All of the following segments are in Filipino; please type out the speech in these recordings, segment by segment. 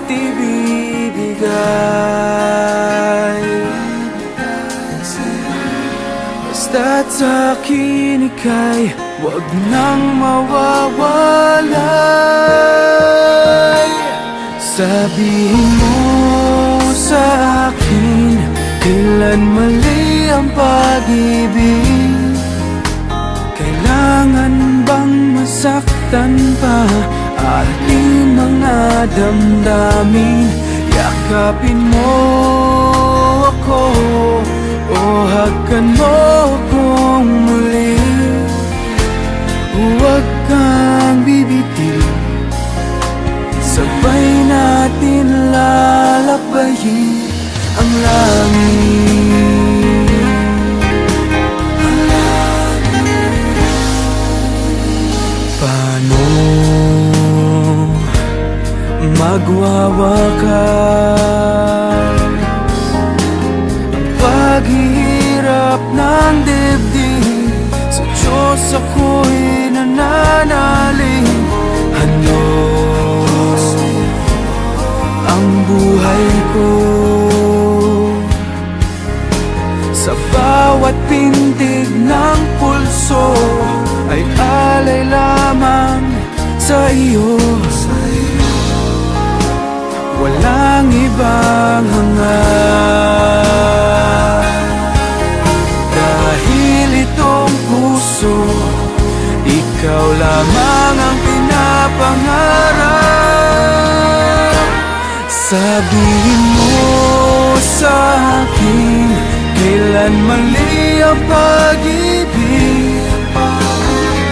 ibibigay. Basta't sa'kin ika'y huwag nang mawawalay. Sabihin mo sa akin, kailan mali ang pag-ibig? Kailangan bang masaktan pa ating mga damdamin? Yakapin mo ako o hagkan mo akong muli. Huwag kang bibitiw, sabay natin lalakbayin ang langit. Paano magwawakas ang paghihirap ng dibdib? Sa Diyos ako'y nananalig. Ano ang buhay ko? Sa bawat pintig ng pulso ay alay lamang sa iyo. Walang ibang hangad, dahil itong puso, ikaw lamang ang pinapangarap. Sabihin mo sa akin, kailan mali ang pag-ibig?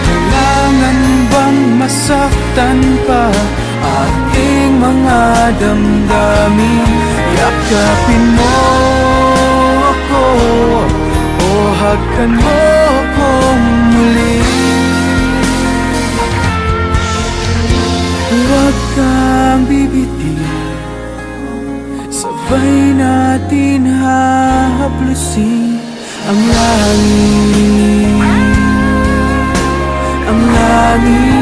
Kailangan bang masaktan pa ating mga damdamin? Yakapin mo ako o hagkan mo akong muli. Huwag kang bibitiw, sabay natin hahaplusin ang langit, ang langit.